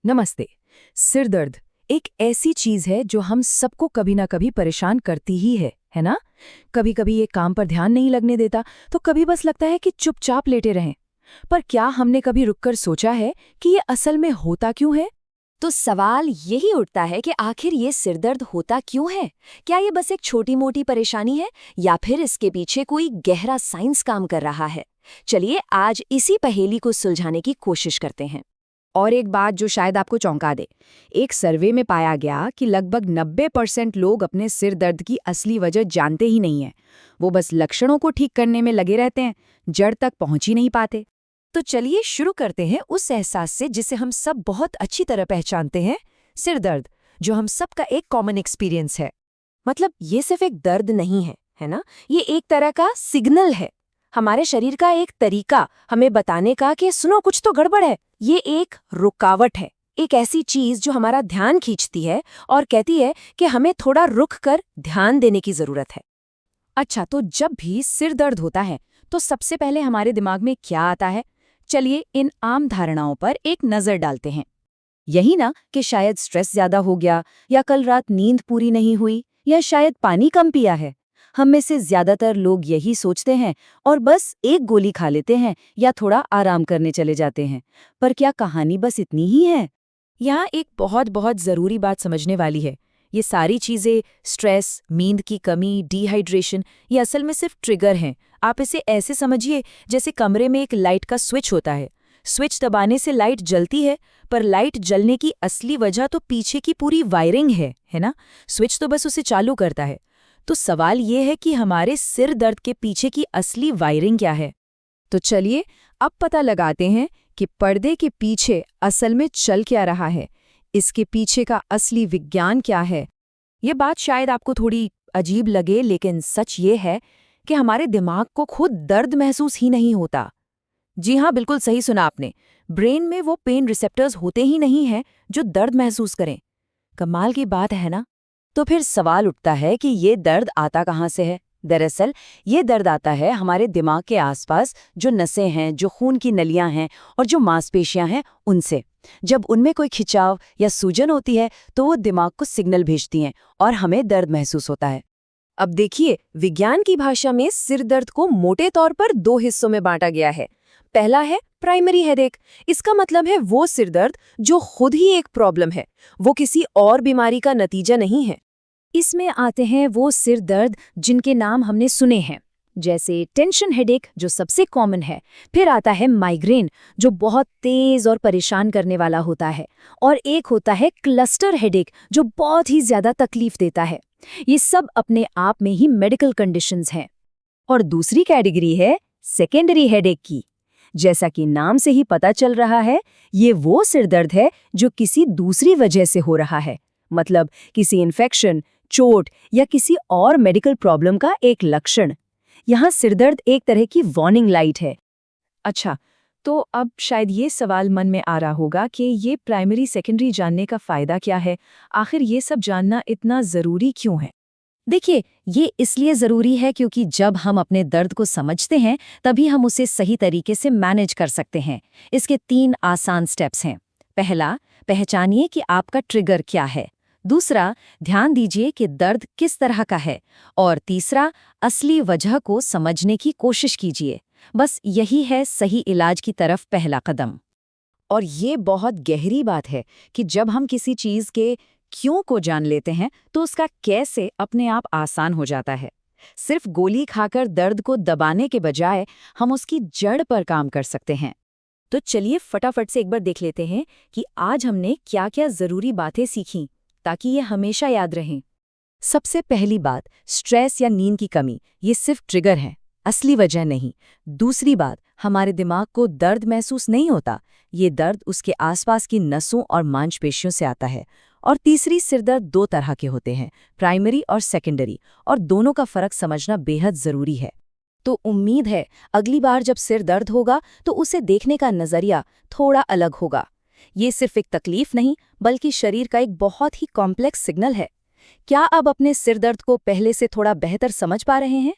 नमस्ते। सिर दर्द एक ऐसी चीज है जो हम सबको कभी ना कभी परेशान करती ही है ना? कभी कभी ये काम पर ध्यान नहीं लगने देता, तो कभी बस लगता है कि चुपचाप लेटे रहें। पर क्या हमने कभी रुककर सोचा है कि ये असल में होता क्यों है? तो सवाल यही उठता है कि आखिर ये सिरदर्द होता क्यों है। क्या ये बस एक छोटी मोटी परेशानी है या फिर इसके पीछे कोई गहरा साइंस काम कर रहा है। चलिए आज इसी पहेली को सुलझाने की कोशिश करते हैं। और एक बात जो शायद आपको चौंका दे, एक सर्वे में पाया गया कि लगभग 90% लोग अपने सिर दर्द की असली वजह जानते ही नहीं हैं। वो बस लक्षणों को ठीक करने में लगे रहते हैं, जड़ तक पहुंच ही नहीं पाते। तो चलिए शुरू करते हैं उस एहसास से जिसे हम सब बहुत अच्छी तरह पहचानते हैं, सिर दर्द, जो हम सबका एक कॉमन एक्सपीरियंस है। मतलब ये सिर्फ एक दर्द नहीं है ना? ये एक तरह का सिग्नल है, हमारे शरीर का एक तरीका हमें बताने का कि सुनो कुछ तो गड़बड़ है। ये एक रुकावट है, एक ऐसी चीज जो हमारा ध्यान खींचती है और कहती है कि हमें थोड़ा रुक कर ध्यान देने की जरूरत है। अच्छा, तो जब भी सिर दर्द होता है तो सबसे पहले हमारे दिमाग में क्या आता है? चलिए इन आम धारणाओं पर एक नजर डालते हैं। यही ना कि शायद स्ट्रेस ज्यादा हो गया, या कल रात नींद पूरी नहीं हुई, या शायद पानी कम पिया है। हम में से ज्यादातर लोग यही सोचते हैं और बस एक गोली खा लेते हैं या थोड़ा आराम करने चले जाते हैं। पर क्या कहानी बस इतनी ही है? यहाँ एक बहुत बहुत जरूरी बात समझने वाली है। ये सारी चीजें, स्ट्रेस, नींद की कमी, डिहाइड्रेशन, ये असल में सिर्फ ट्रिगर हैं। आप इसे ऐसे समझिए जैसे कमरे में एक लाइट का स्विच होता है। स्विच दबाने से लाइट जलती है, पर लाइट जलने की असली वजह तो पीछे की पूरी वायरिंग है ना? स्विच तो बस उसे चालू करता है। तो सवाल ये है कि हमारे सिर दर्द के पीछे की असली वायरिंग क्या है? तो चलिए अब पता लगाते हैं कि पर्दे के पीछे असल में चल क्या रहा है। इसके पीछे का असली विज्ञान क्या है? ये बात शायद आपको थोड़ी अजीब लगे, लेकिन सच ये है कि हमारे दिमाग को खुद दर्द महसूस ही नहीं होता। जी हाँ, बिल्कुल सही सुना आपने। ब्रेन में वो पेन रिसेप्टर्स होते ही नहीं हैं जो दर्द महसूस करें। कमाल की बात है ना? तो फिर सवाल उठता है कि ये दर्द आता कहाँ से है। दरअसल ये दर्द आता है हमारे दिमाग के आसपास जो नसें हैं, जो खून की नलियां हैं और जो मांसपेशियां हैं, उनसे। जब उनमें कोई खिंचाव या सूजन होती है तो वो दिमाग को सिग्नल भेजती हैं और हमें दर्द महसूस होता है। अब देखिए, विज्ञान की भाषा में सिर दर्द को मोटे तौर पर दो हिस्सों में बांटा गया है। पहला है प्राइमरी हेडेक। इसका मतलब है वो सिर दर्द जो खुद ही एक प्रॉब्लम है, वो किसी और बीमारी का नतीजा नहीं है। इसमें आते हैं वो सिर दर्द जिनके नाम हमने सुने हैं, जैसे टेंशन हेडेक जो सबसे कॉमन है। फिर आता है माइग्रेन जो बहुत तेज और परेशान करने वाला होता है। और एक होता है क्लस्टर हेडेक जो बहुत ही ज्यादा तकलीफ देता है। ये सब अपने आप में ही मेडिकल कंडीशंस हैं। और दूसरी कैटेगरी है सेकेंडरी हेडेक की। जैसा कि नाम से ही पता चल रहा है, ये वो सिर दर्द है जो किसी दूसरी वजह से हो रहा है। मतलब किसी इन्फेक्शन, चोट या किसी और मेडिकल प्रॉब्लम का एक लक्षण। यहाँ सिरदर्द एक तरह की वार्निंग लाइट है। अच्छा, तो अब शायद ये सवाल मन में आ रहा होगा कि ये प्राइमरी सेकेंडरी जानने का फायदा क्या है? आखिर ये सब जानना इतना जरूरी क्यों है? देखिए, ये इसलिए जरूरी है क्योंकि जब हम अपने दर्द को समझते हैं तभी हम उसे सही तरीके से मैनेज कर सकते हैं। इसके 3 आसान स्टेप्स हैं। पहला, पहचानिए कि आपका ट्रिगर क्या है। दूसरा, ध्यान दीजिए कि दर्द किस तरह का है। और तीसरा, असली वजह को समझने की कोशिश कीजिए। बस यही है सही इलाज की तरफ पहला कदम। और ये बहुत गहरी बात है कि जब हम किसी चीज के क्यों को जान लेते हैं तो उसका कैसे अपने आप आसान हो जाता है। सिर्फ गोली खाकर दर्द को दबाने के बजाय हम उसकी जड़ पर काम कर सकते हैं। तो चलिए फटाफट से एक बार देख लेते हैं कि आज हमने क्या-क्या जरूरी बातें सीखी ताकि ये हमेशा याद रहें। सबसे पहली बात, स्ट्रेस या नींद की कमी ये सिर्फ ट्रिगर है, असली वजह नहीं। दूसरी बात, हमारे दिमाग को दर्द महसूस नहीं होता, ये दर्द उसके आसपास की नसों और मांसपेशियों से आता है। और तीसरी, सिरदर्द 2 तरह के होते हैं, प्राइमरी और सेकेंडरी, और दोनों का फर्क समझना बेहद जरूरी है। तो उम्मीद है अगली बार जब सिर दर्द होगा तो उसे देखने का नजरिया थोड़ा अलग होगा। ये सिर्फ एक तकलीफ नहीं बल्कि शरीर का एक बहुत ही कॉम्प्लेक्स सिग्नल है। क्या आप अपने सिर दर्द को पहले से थोड़ा बेहतर समझ पा रहे हैं?